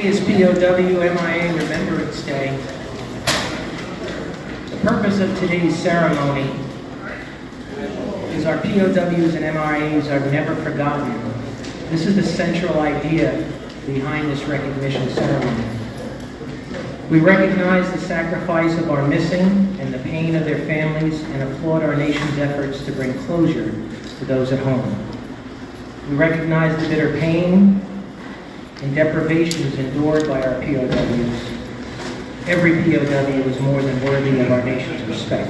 Is POW MIA Remembrance Day. The purpose of today's ceremony is our POWs and MIAs are never forgotten. This is the central idea behind this recognition ceremony. We recognize the sacrifice of our missing and the pain of their families and applaud our nation's efforts to bring closure to those at home. We recognize the bitter pain and deprivations endured by our POWs. Every POW is more than worthy of our nation's respect.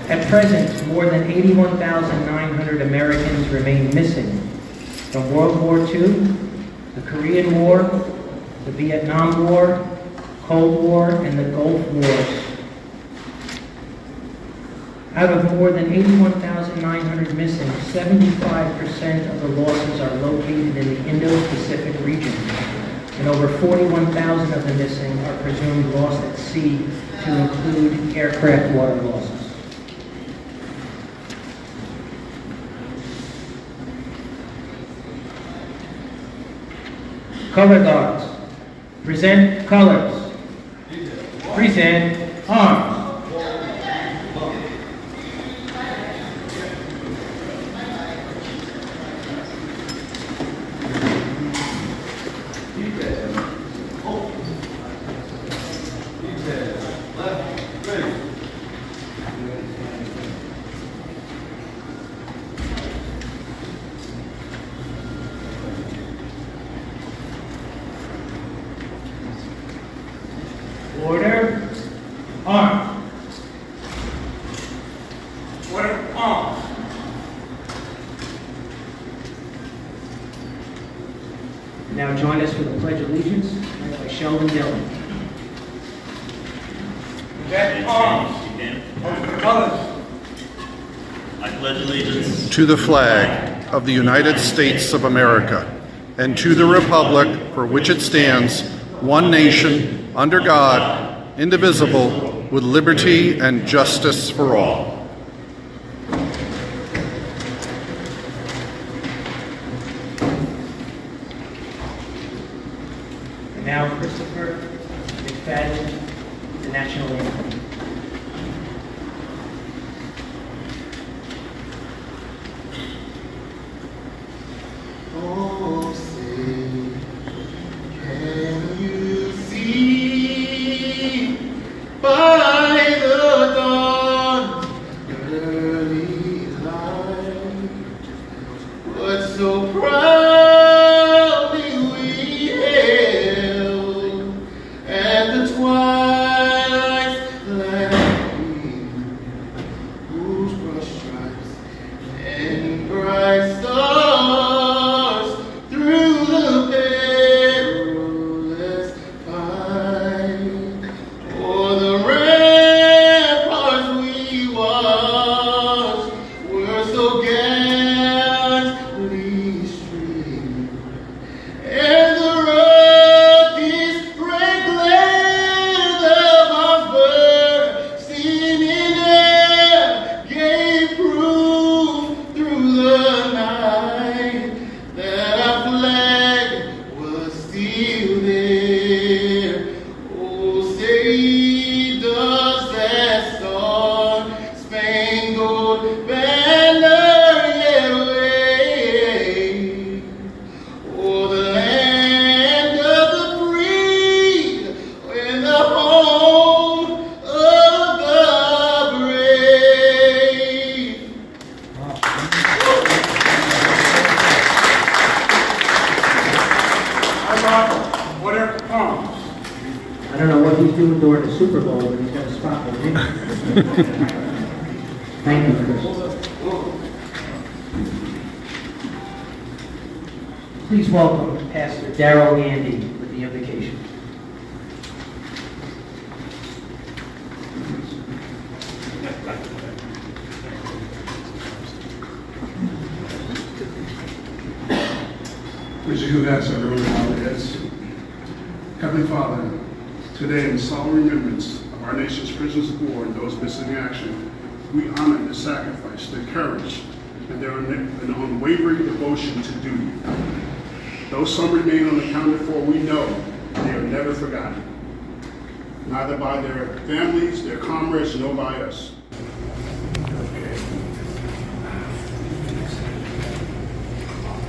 At present, more than 81,900 Americans remain missing from World War II, the Korean War, the Vietnam War, Cold War, and the Gulf Wars. Out of more than 81,900 missing, 75% of the losses are located in the Indo-Pacific region, and over 41,000 of the missing are presumed lost at sea, to include aircraft water losses. Color guards, present colors. Present arms. Order, arms. Order, arms. Now join us for the Pledge of Allegiance by Sheldon Dillon. Present arms. Colors. I pledge allegiance to the flag of the United States of America and to the republic for which it stands, one nation, under God, indivisible, with liberty and justice for all. And now Christopher McFadden, the national anthem. Oh, say, can you see by the dawn's early light what so proudly we hailed, and the twilight's gleaming, whose broad stripes and bright stars through the perilous fight, o'er the ramparts we watched were so gallantly streamed, and the rockies reclaimed of our bursting in air gave proof through the night that our flag was still there. Oh, say does that star-spangled banner yet wave o'er the land of the free and the home of the brave? Order, arms. I don't know what he's doing during the Super Bowl, but he's got a spot with me. Thank you, Chris. Please welcome Pastor Darrell Andy with the invocation. Would you ask everyone how it is? Heavenly Father, today in solemn remembrance of our nation's prisoners of war and those missing in action, we honor their sacrifice, their courage, and their unwavering devotion to duty. The Though some remain unaccounted for, we know they are never forgotten, neither by their families, their comrades, nor by us.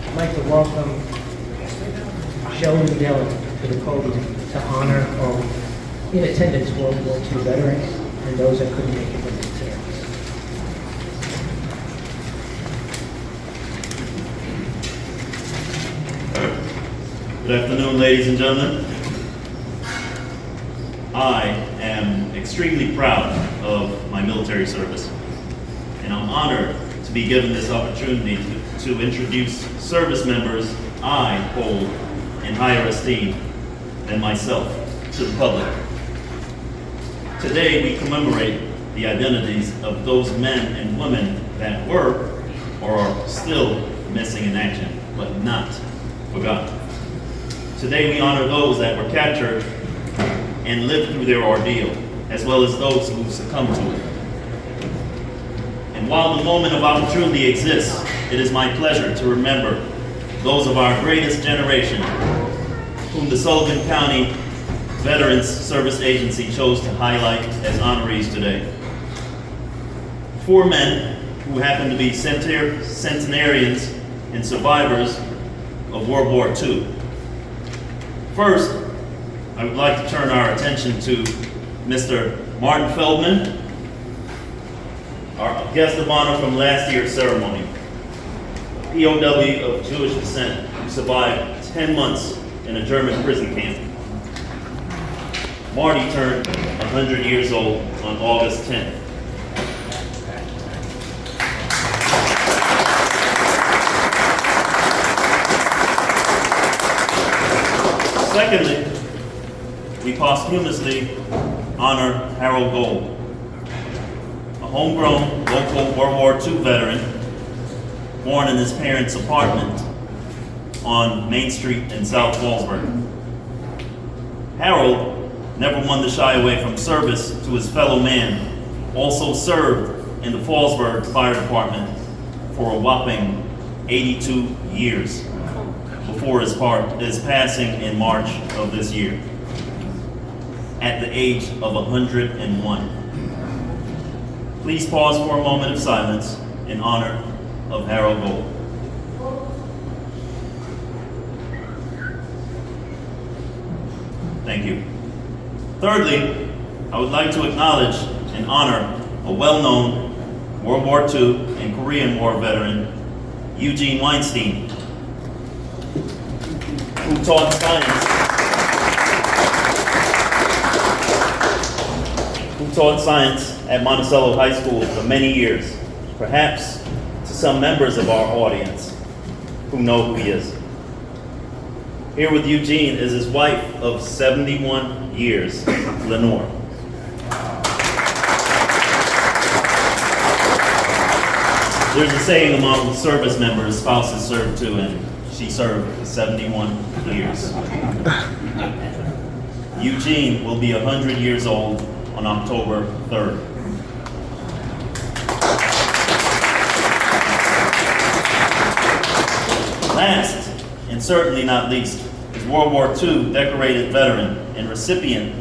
I'd like to welcome Sheldon Dillon to the podium to honor all in attendance World War II veterans and those that couldn't make it to the service. Good afternoon, ladies and gentlemen. I am extremely proud of my military service, and I'm honored to be given this opportunity to introduce service members I hold in higher esteem than myself to the public. Today, we commemorate the identities of those men and women that were or are still missing in action, but not forgotten. Today, we honor those that were captured and lived through their ordeal, as well as those who succumbed to it. And while the moment of opportunity exists, it is my pleasure to remember those of our greatest generation whom the Sullivan County Veterans Service Agency chose to highlight as honorees today. 4 men who happen to be centenarians and survivors of World War II. First, I would like to turn our attention to Mr. Martin Feldman, our guest of honor from last year's ceremony, a POW of Jewish descent who survived 10 months in a German prison camp. Marty turned 100 years old on August 10th. Secondly, we posthumously honor Harold Gold, a homegrown local World War II veteran born in his parents' apartment on Main Street in South Fallsburg. Harold, never one to shy away from service to his fellow man, also served in the Fallsburg Fire Department for a whopping 82 years before his passing in March of this year, at the age of 101. Please pause for a moment of silence in honor of Harold Gold. Thank you. Thirdly, I would like to acknowledge and honor a well-known World War II and Korean War veteran, Eugene Weinstein, who taught science at Monticello High School for many years, perhaps to some members of our audience who know who he is. Here with Eugene is his wife of 71 years, Lenore. There's a saying among service members, spouses serve too, and she served 71 years. Eugene will be 100 years old on October 3rd. Last, and certainly not least, is World War II decorated veteran and recipient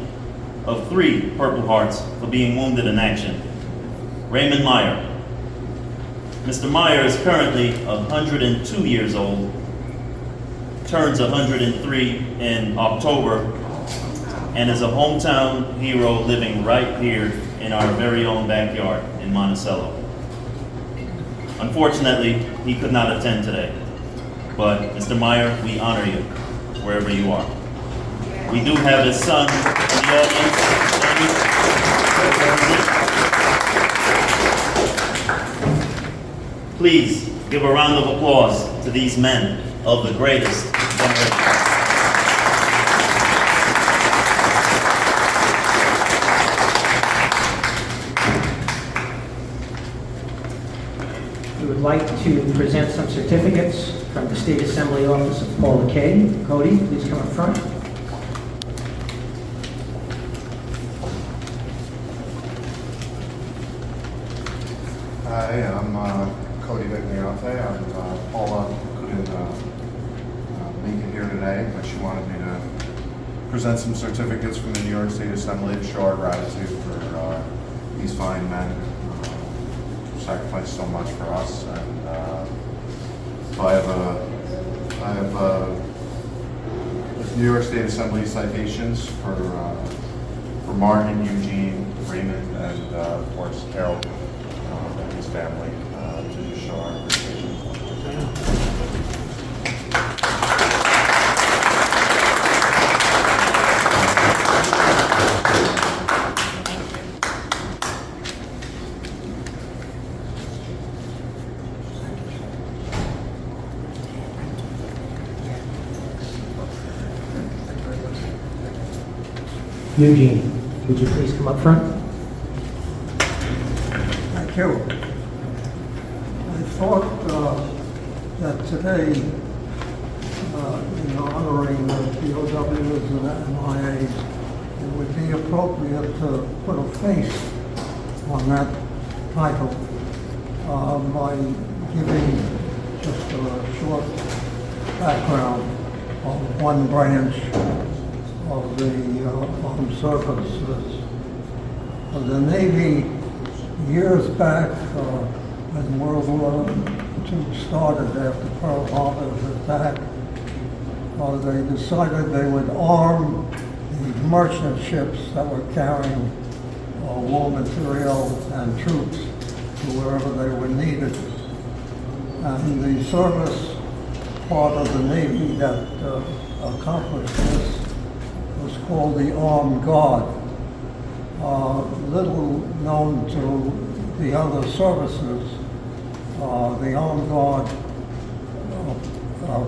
of 3 Purple Hearts for being wounded in action, Raymond Meyer. Mr. Meyer is currently 102 years old, turns 103 in October, and is a hometown hero living right here in our very own backyard in Monticello. Unfortunately, he could not attend today, but Mr. Meyer, we honor you wherever you are. We do have his son in the audience. Please give a round of applause to these men of the greatest generation. We would like to present some certificates from the State Assembly Office of Paula Kay. Cody, please come up front. Hi, I'm Cody Vignarante. I'm Paula put in Lincoln here today, but she wanted me to present some certificates from the New York State Assembly to show our gratitude for these fine men who sacrificed so much for us. And so I have New York State Assembly citations for Martin, Eugene, Raymond, and of course Harold and his family to just show our appreciation. Eugene, would you please come up front? Thank you. I thought that today, in honoring the POWs and MIAs, it would be appropriate to put a face on that title by giving just a short background of one branch of the armed services. The Navy, years back, when World War II started after Pearl Harbor's attack, they decided they would arm the merchant ships that were carrying war material and troops to wherever they were needed. And the service part of the Navy that accomplished this was called the Armed Guard. Little known to the other services, the Armed Guard were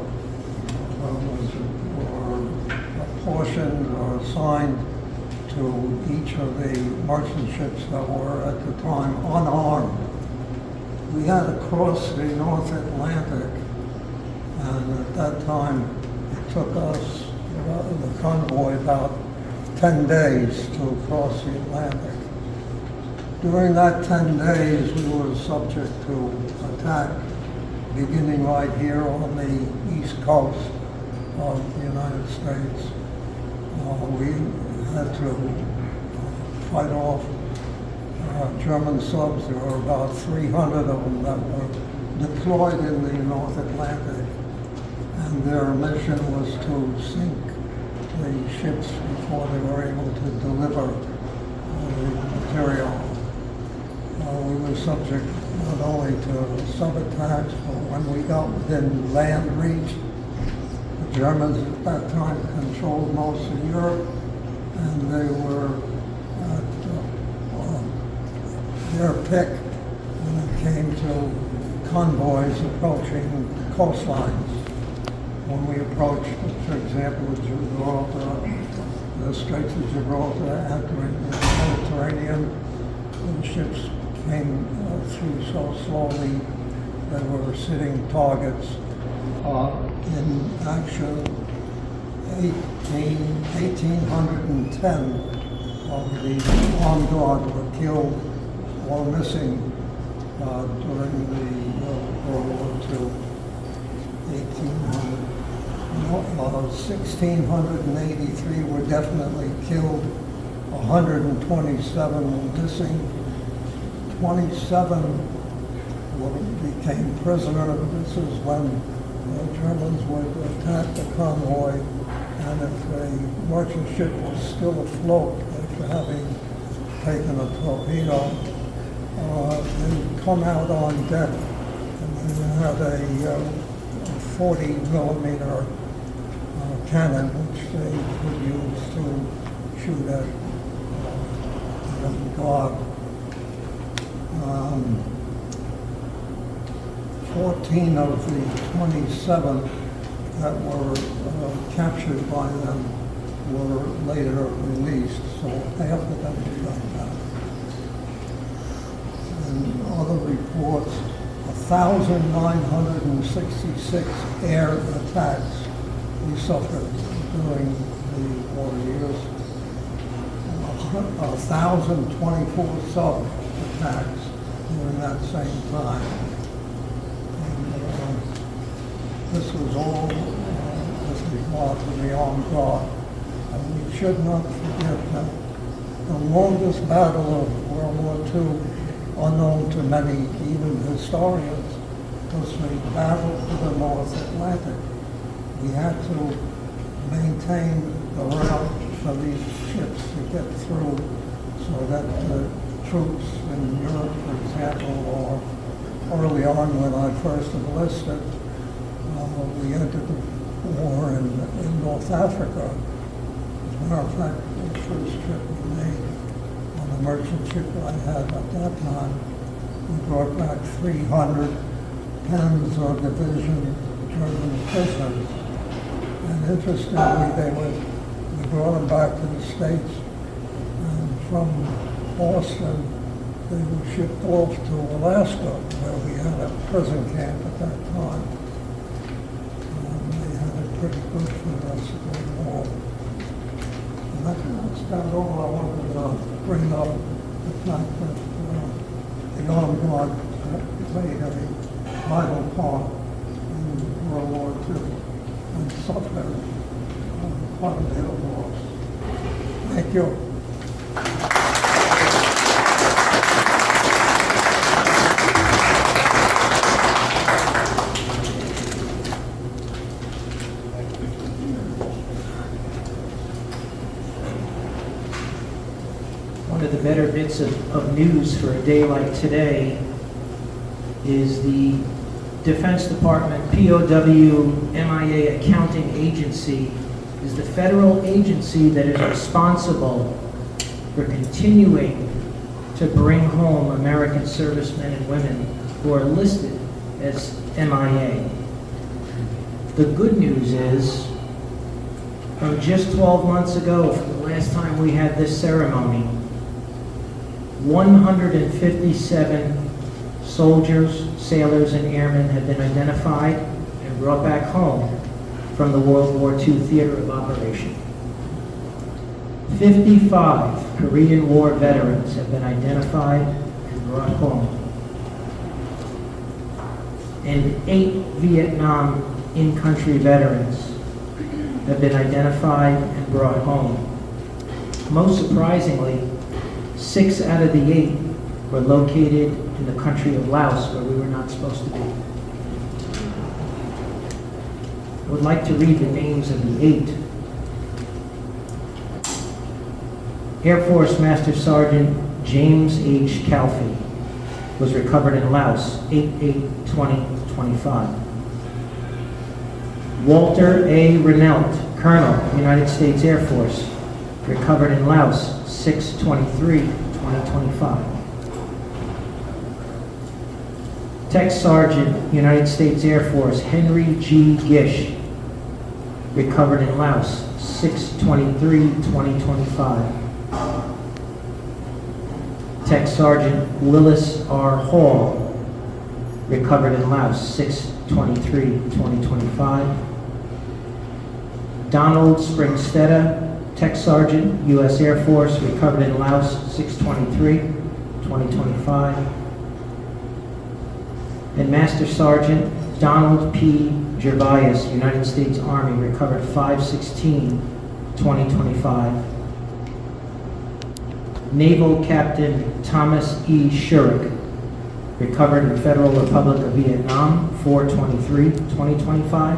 apportioned or assigned to each of the merchant ships that were at the time unarmed. We had to cross the North Atlantic, and at that time it took us, the convoy, about 10 days to cross the Atlantic. During that 10 days, we were subject to attack, beginning right here on the east coast of the United States. We had to fight off German subs. There were about 300 of them that were deployed in the North Atlantic, and their mission was to sink the ships before they were able to deliver the material. We were subject not only to sub-attacks, but when we got within land reach, the Germans at that time controlled most of Europe, and they were at their pick when it came to convoys approaching coastlines. When we approached, for example, Gibraltar, the Straits of Gibraltar, entering the Mediterranean, the ships came through so slowly they were sitting targets. In action, 1,810 of the armed guard were killed or missing during the World War II. 1,683 were definitely killed, 127 were missing, 27 became prisoners. This is when the Germans would attack the convoy, and if a merchant ship was still afloat after having taken a torpedo, they'd come out on deck, and they had a 40-millimeter cannon, which they would use to shoot at the guard. 14 of the 27 that were captured by them were later released, so half of them were done back. And other reports, 1,966 air attacks we suffered during the war years, 1,024 sub-attacks during that same time. And, this was all with regard the armed guard. And we should not forget that the longest battle of World War II, unknown to many, even historians, was the battle of the North Atlantic. We had to maintain the route for these ships to get through so that the troops in Europe, for example, or early on when I first enlisted, we entered the war in North Africa. As a matter of fact, the first trip we made on the merchant ship I had at that time, we brought back 300 Pens or Division German prisoners. And interestingly, we brought them back to the States, and from Boston, they were shipped off to Alaska, where we had a prison camp at that time. They had it pretty good for the rest of the war. And that's about all I wanted to bring up, the fact that the armed guard played a vital part in World War II and suffered quite a bit of loss. Thank you. One of the better bits of news for a day like today is the Defense Department POW MIA Accounting Agency is the federal agency that is responsible for continuing to bring home American servicemen and women who are listed as MIA. The good news is, from just 12 months ago, from the last time we had this ceremony, 157 soldiers, sailors, and airmen have been identified and brought back home from the World War II theater of operation. 55 Korean War veterans have been identified and brought home. And 8 Vietnam in-country veterans have been identified and brought home. Most surprisingly, 6 out of the 8 were located in the country of Laos, where we were not supposed to be. I would like to read the names of the 8. Air Force Master Sergeant James H. Calfee was recovered in Laos, 8/8/2025. Walter A. Renault, Colonel, United States Air Force, recovered in Laos, 6/23/2025. Tech Sergeant, United States Air Force, Henry G. Gish, recovered in Laos, 6/23/2025. Tech Sergeant Willis R. Hall, recovered in Laos, 6/23/2025. Donald Springstetta, Tech Sergeant, U.S. Air Force, recovered in Laos, 6/23/2025. And Master Sergeant Donald P. Gervais, United States Army, recovered 5/16/2025. Naval Captain Thomas E. Shurik, recovered in Federal Republic of Vietnam, 4/23/2025.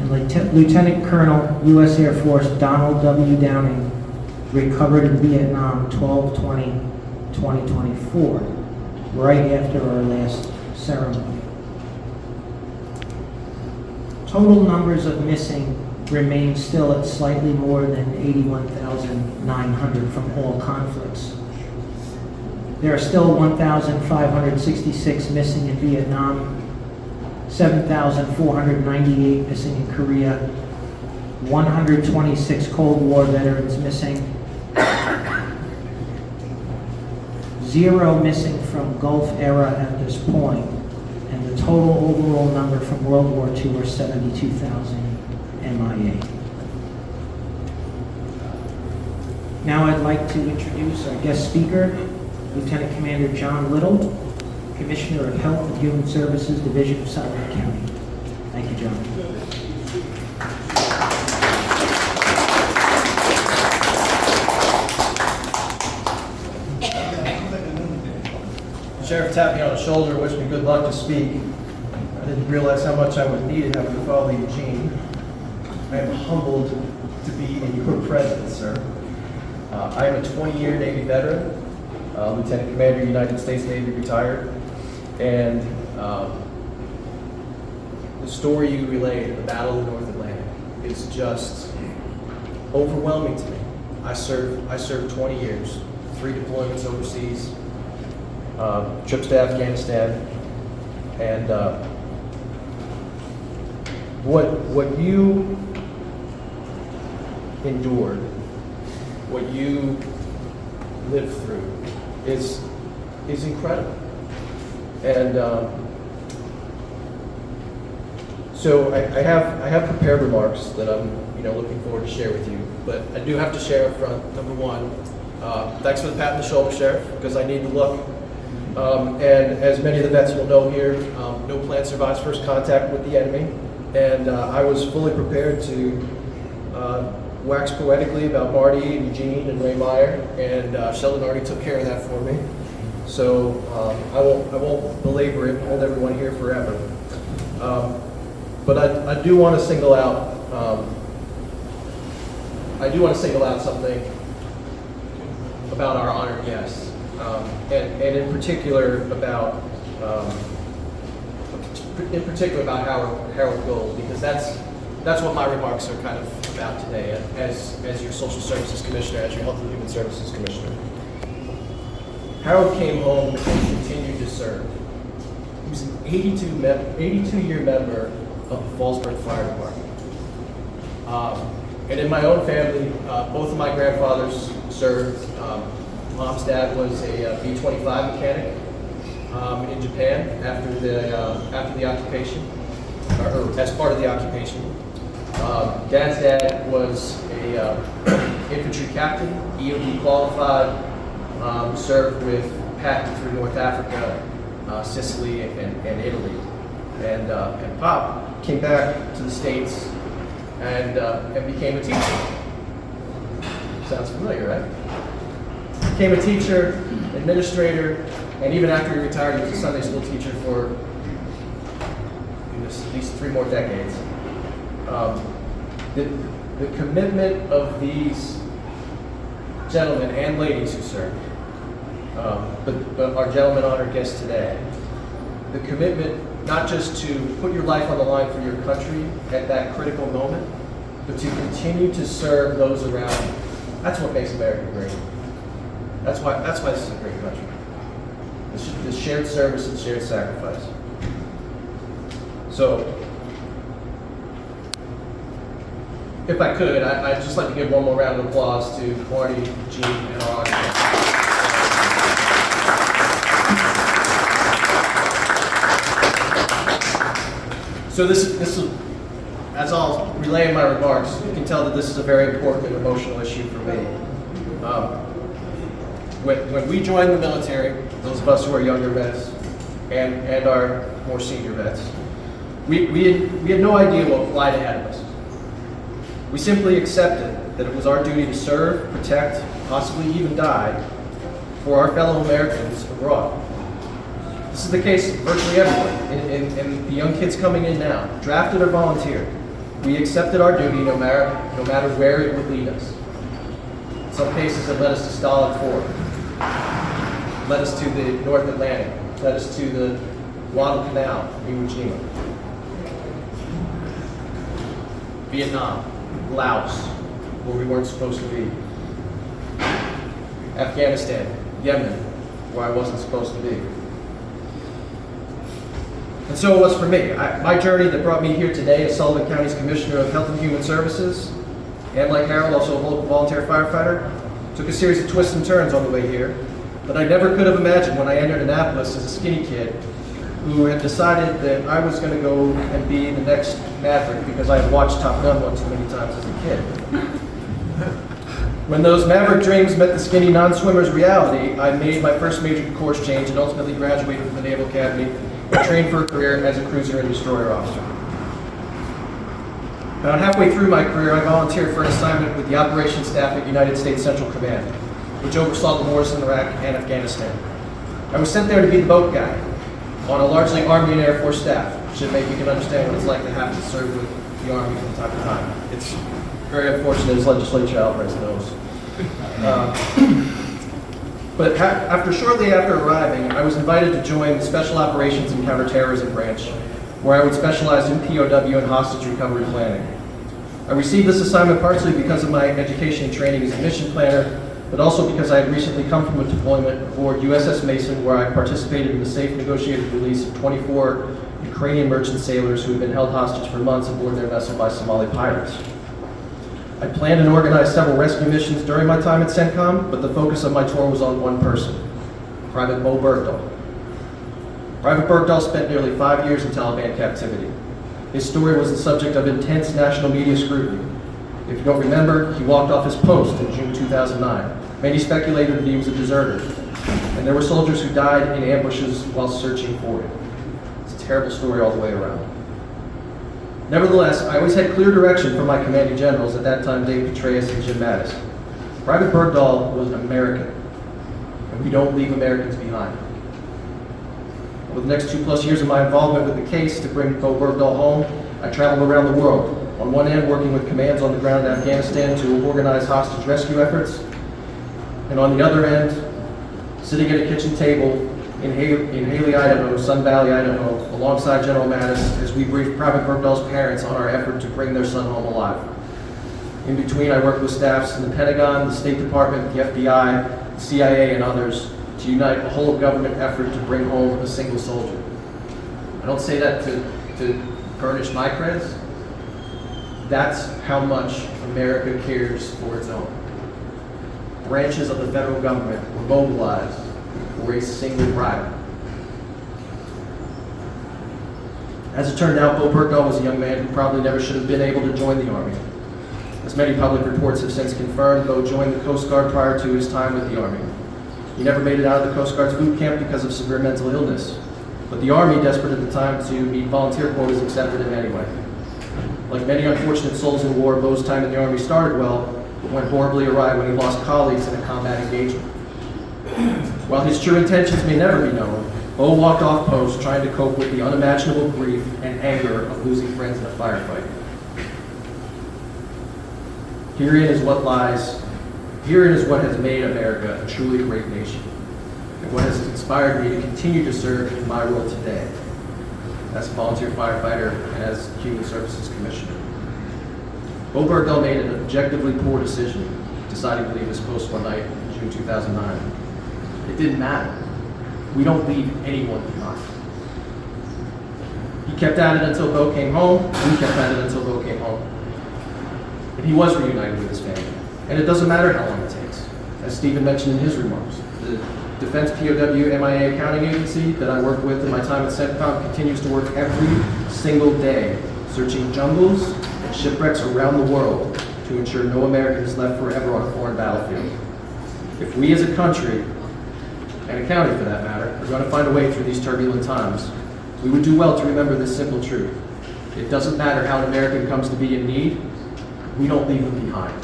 And Lieutenant Colonel, U.S. Air Force Donald W. Downing, recovered in Vietnam, 12/20/2024, right after our last ceremony. Total numbers of missing remain still at slightly more than 81,900 from all conflicts. There are still 1,566 missing in Vietnam, 7,498 missing in Korea, 126 Cold War veterans missing, 0 missing from Gulf era at this point, and the total overall number from World War II are 72,000 MIA. Now I'd like to introduce our guest speaker, Lieutenant Commander John Little, Commissioner of Health and Human Services, Division of Sullivan County. Thank you, John. to tap me on the shoulder and wish me good luck to speak. I didn't realize how much I was needed having to follow Eugene. I am humbled to be in your presence, sir. I am a 20-year Navy veteran, Lieutenant Commander, United States Navy, retired, and the story you relayed of the Battle of the North Atlantic is just overwhelming to me. I served 20 years, 3 deployments overseas, trips to Afghanistan, and what you endured, what you lived through, is incredible. And so I have prepared remarks that I'm looking forward to share with you. But I do have to share up front. Number one, thanks for the pat on the shoulder, Sheriff, because I need the look. And as many of the vets will know here, no plan survives first contact with the enemy. And I was fully prepared to wax poetically about Marty and Eugene and Ray Meyer, and Sheldon already took care of that for me. So I won't belabor it, hold everyone here forever. But I do want to single out. Something about our honored guests, and in particular about Harold Gold, because that's what my remarks are kind of about today, as your Social Services Commissioner, as your Health and Human Services Commissioner. Harold came home and continued to serve. He was an 82-year member of the Fallsburg Fire Department. And in my own family, both of my grandfathers served. Mom's dad was a B-25 mechanic in Japan after the occupation, or as part of the occupation. Dad's dad was a infantry captain, EOD qualified, served with Patton through North Africa, Sicily, and Italy. And Pop came back to the States and became a teacher. Sounds familiar, right? Became a teacher, administrator, and even after he retired, he was a Sunday school teacher for at least 3 more decades. The commitment of these gentlemen and ladies who served, but our gentlemen honored guests today, the commitment not just to put your life on the line for your country at that critical moment, but to continue to serve those around you. That's what makes America great. That's why this is a great country. The shared service and shared sacrifice. So, if I could, I'd just like to give one more round of applause to Marty, Gene, and our audience. So this is, as I'll relay in my remarks, you can tell that this is a very important and emotional issue for me. When we joined the military, those of us who are younger vets and our more senior vets, we had no idea what lied ahead of us. We simply accepted that it was our duty to serve, protect, possibly even die for our fellow Americans abroad. This is the case virtually everywhere, and the young kids coming in now, drafted or volunteered. We accepted our duty no matter where it would lead us. In some cases, it led us to Stolid Ford, led us to the North Atlantic, led us to the Guadalcanal, Iwo Jima, Vietnam, Laos, where we weren't supposed to be, Afghanistan, Yemen, where I wasn't supposed to be. And so it was for me. My journey that brought me here today as Sullivan County's Commissioner of Health and Human Services, and like Harold, also a local volunteer firefighter, took a series of twists and turns on the way here that I never could have imagined when I entered Annapolis as a skinny kid who had decided that I was going to go and be the next Maverick because I had watched Top Gun one too many times as a kid. When those Maverick dreams met the skinny non-swimmer's reality, I made my first major course change and ultimately graduated from the Naval Academy and trained for a career as a cruiser and destroyer officer. About halfway through my career, I volunteered for an assignment with the operations staff at United States Central Command, which oversaw the wars in Iraq and Afghanistan. I was sent there to be the boat guy on a largely Army and Air Force staff. Should maybe you can understand what it's like to have to serve with the Army from time to time. It's very unfortunate, as Legislature Alvarez knows. But shortly after arriving, I was invited to join the Special Operations and Counterterrorism Branch, where I would specialize in POW and hostage recovery planning. I received this assignment partially because of my education and training as a mission planner, but also because I had recently come from a deployment aboard USS Mason, where I participated in the safe negotiated release of 24 Ukrainian merchant sailors who had been held hostage for months aboard their vessel by Somali pirates. I planned and organized several rescue missions during my time at CENTCOM, but the focus of my tour was on one person, Private Bo Bergdahl. Private Bergdahl spent nearly 5 years in Taliban captivity. His story was the subject of intense national media scrutiny. If you don't remember, he walked off his post in June 2009. Many speculated that he was a deserter, and there were soldiers who died in ambushes while searching for him. It's a terrible story all the way around. Nevertheless, I always had clear direction from my commanding generals, at that time Dave Petraeus and Jim Mattis. Private Bergdahl was an American, and we don't leave Americans behind. Over the next 2+ years of my involvement with the case to bring Bo Bergdahl home, I traveled around the world. On one end, working with commands on the ground in Afghanistan to organize hostage rescue efforts, and on the other end, sitting at a kitchen table in Haley, Idaho, Sun Valley, Idaho, alongside General Mattis as we briefed Private Bergdahl's parents on our effort to bring their son home alive. In between, I worked with staffs in the Pentagon, the State Department, the FBI, the CIA, and others to unite a whole of government effort to bring home a single soldier. I don't say that to burnish my creds. That's how much America cares for its own. Branches of the federal government were mobilized for a single private. As it turned out, Bo Bergdahl was a young man who probably never should have been able to join the Army. As many public reports have since confirmed, Bo joined the Coast Guard prior to his time with the Army. He never made it out of the Coast Guard's boot camp because of severe mental illness, but the Army, desperate at the time to meet volunteer quotas, accepted him anyway. Like many unfortunate souls in war, Bo's time in the Army started well, but went horribly awry when he lost colleagues in a combat engagement. While his true intentions may never be known, Bo walked off post trying to cope with the unimaginable grief and anger of losing friends in a firefight. Herein is what has made America a truly great nation, and what has inspired me to continue to serve in my role today as a volunteer firefighter and as Human Services Commissioner. Bo Bergdahl made an objectively poor decision deciding to leave his post one night in June 2009. It didn't matter. We don't leave anyone behind. He kept at it until Bo came home, and we kept at it until Bo came home. And he was reunited with his family. And it doesn't matter how long it takes. As Stephen mentioned in his remarks, the Defense POW MIA accounting agency that I worked with in my time at CENTCOM continues to work every single day, searching jungles and shipwrecks around the world to ensure no American is left forever on a foreign battlefield. If we as a country, and a county for that matter, are going to find a way through these turbulent times, we would do well to remember this simple truth. It doesn't matter how an American comes to be in need, we don't leave them behind.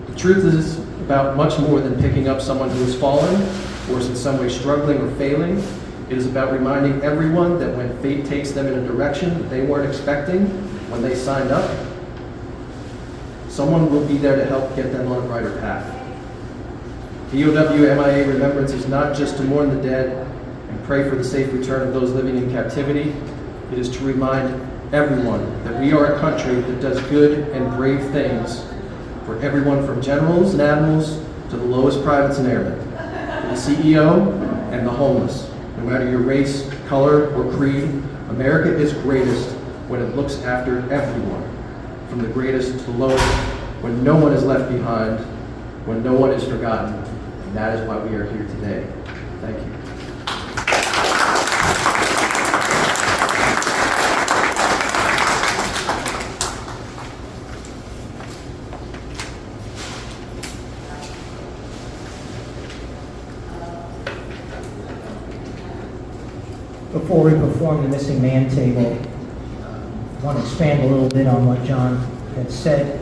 The truth is about much more than picking up someone who has fallen or is in some way struggling or failing. It is about reminding everyone that when fate takes them in a direction that they weren't expecting when they signed up, someone will be there to help get them on a brighter path. POW MIA Remembrance is not just to mourn the dead and pray for the safe return of those living in captivity. It is to remind everyone that we are a country that does good and brave things for everyone from generals and admirals to the lowest privates and airmen, to the CEO and the homeless. No matter your race, color, or creed, America is greatest when it looks after everyone, from the greatest to the lowest, when no one is left behind, when no one is forgotten. And that is why we are here today. Thank you. Before we perform the missing man table, I want to expand a little bit on what John had said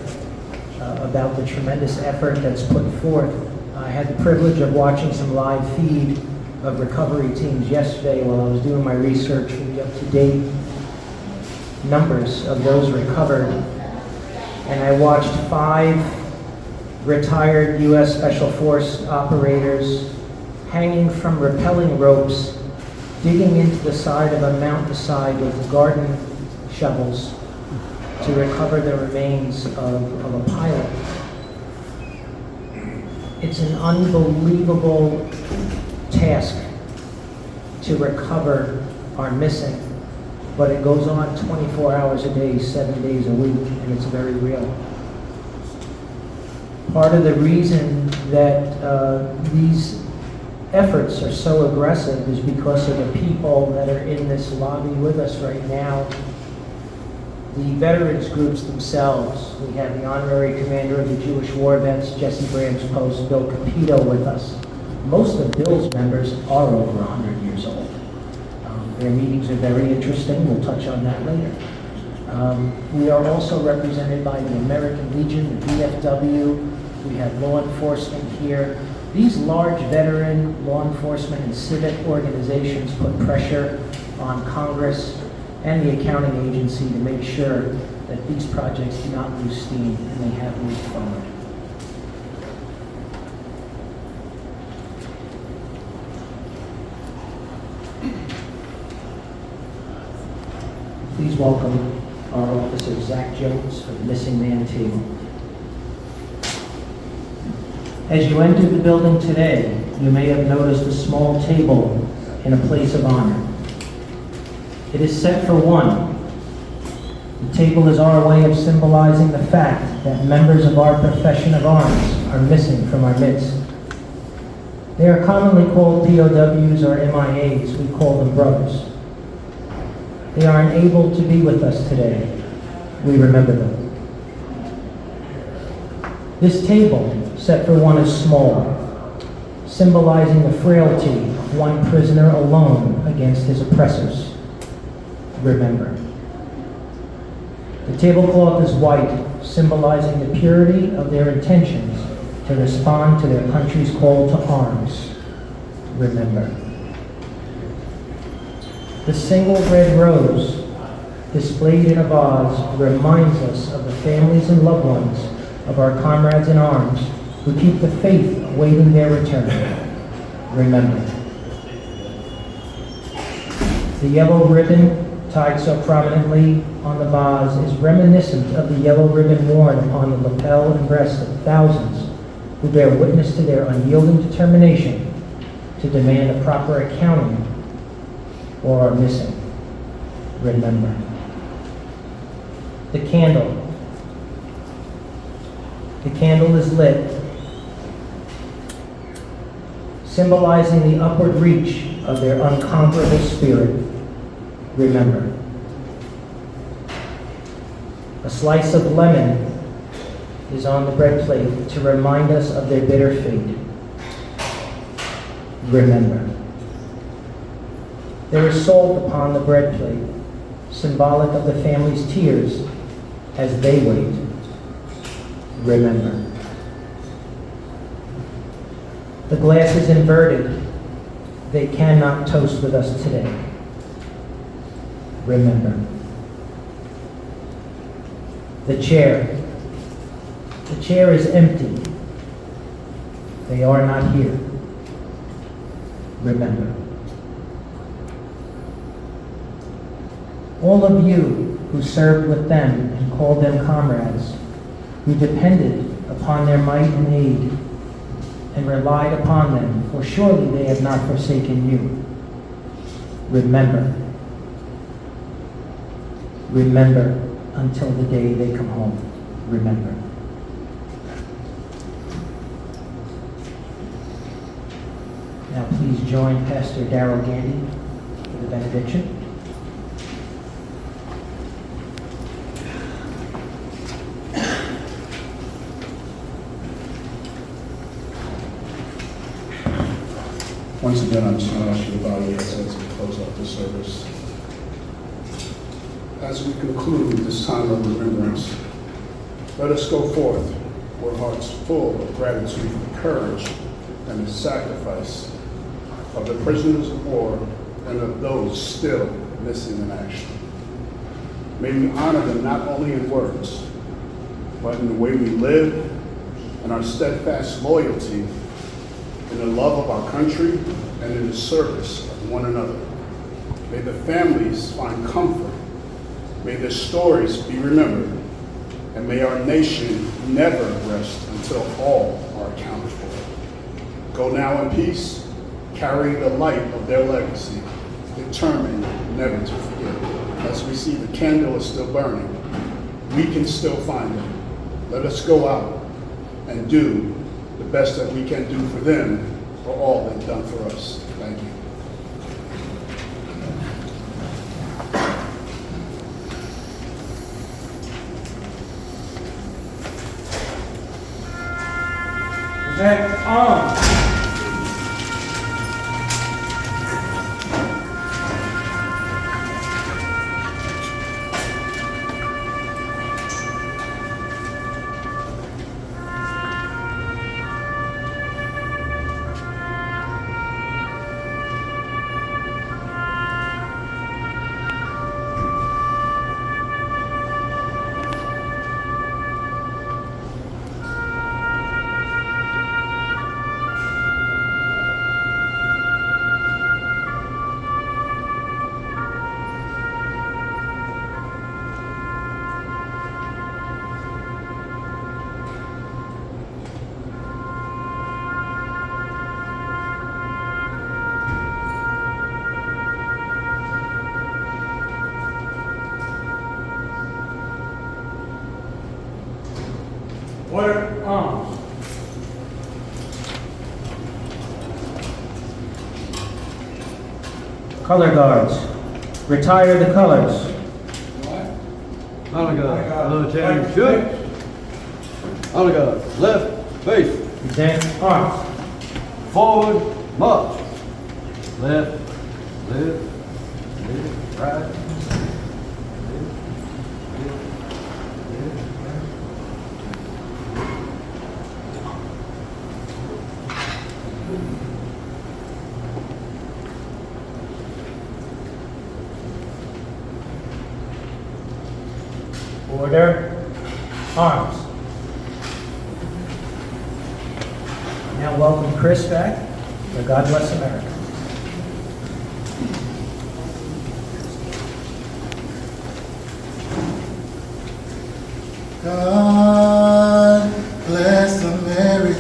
about the tremendous effort that's put forth. I had the privilege of watching some live feed of recovery teams yesterday while I was doing my research for the up-to-date numbers of those recovered. And I watched 5 retired U.S. Special Force operators hanging from rappelling ropes, digging into the side of a mountainside with garden shovels to recover the remains of a pilot. It's an unbelievable task to recover our missing, but it goes on 24 hours a day, 7 days a week, and it's very real. Part of the reason that these efforts are so aggressive is because of the people that are in this lobby with us right now. The veterans groups themselves. We have the honorary commander of the Jewish War Vets, Jesse Graham's Post, Bill Capito, with us. Most of Bill's members are over 100 years old. Their meetings are very interesting. We'll touch on that later. We are also represented by the American Legion, the VFW. We have law enforcement here. These large veteran law enforcement and civic organizations put pressure on Congress and the accounting agency to make sure that these projects do not lose steam and they have moved forward. Please welcome our officer, Zach Jones, for the Missing Man Table. As you entered the building today, you may have noticed a small table in a place of honor. It is set for one. The table is our way of symbolizing the fact that members of our profession of arms are missing from our midst. They are commonly called POWs or MIAs. We call them brothers. They are unable to be with us today. We remember them. This table, set for one, is small, symbolizing the frailty of one prisoner alone against his oppressors. Remember. The tablecloth is white, symbolizing the purity of their intentions to respond to their country's call to arms. Remember. The single red rose, displayed in a vase, reminds us of the families and loved ones of our comrades in arms who keep the faith awaiting their return. Remember. The yellow ribbon tied so prominently on the vase is reminiscent of the yellow ribbon worn upon the lapel and breast of thousands who bear witness to their unyielding determination to demand a proper accounting for our missing. Remember. The candle. The candle is lit, symbolizing the upward reach of their unconquerable spirit. Remember. A slice of lemon is on the bread plate to remind us of their bitter fate. Remember. There is salt upon the bread plate, symbolic of the family's tears as they wait. Remember. The glass is inverted. They cannot toast with us today. Remember. The chair. The chair is empty. They are not here. Remember. All of you who served with them and called them comrades, who depended upon their might and aid and relied upon them, for surely they have not forsaken you. Remember. Remember until the day they come home. Remember. Now please join Pastor Darrell Gandy for the benediction. Once again, I'm just going to ask you to bow your heads as we close out this service. As we conclude this time of remembrance, let us go forth with hearts full of gratitude for the courage and the sacrifice of the prisoners of war and of those still missing in action. May we honor them not only in words, but in the way we live and our steadfast loyalty in the love of our country and in the service of one another. May the families find comfort. May their stories be remembered. And may our nation never rest until all are accounted for. Go now in peace, carrying the light of their legacy, determined never to forget. As we see the candle is still burning, we can still find them. Let us go out and do the best that we can do for them, for all they've done for us. Thank you. Present arms. Order arms. Color guards, retire the colors. Honor guard, military shoot. Honor guard, left, face. Present arms. Forward, march. Left, right. Order arms. Now welcome Chris back. God bless America. God bless America,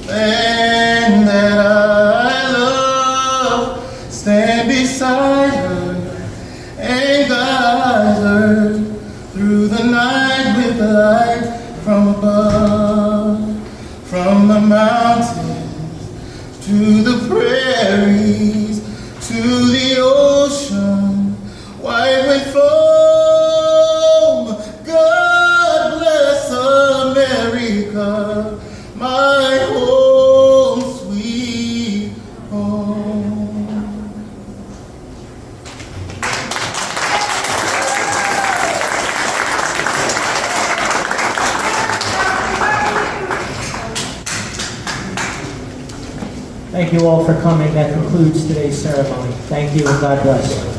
land that I love. Stand beside her and guide her through the night with light from above, from the mountains to the prairies, to the ocean, white with foam. God bless America, my home, sweet home. Thank you all for coming. That concludes today's ceremony. Thank you and God bless.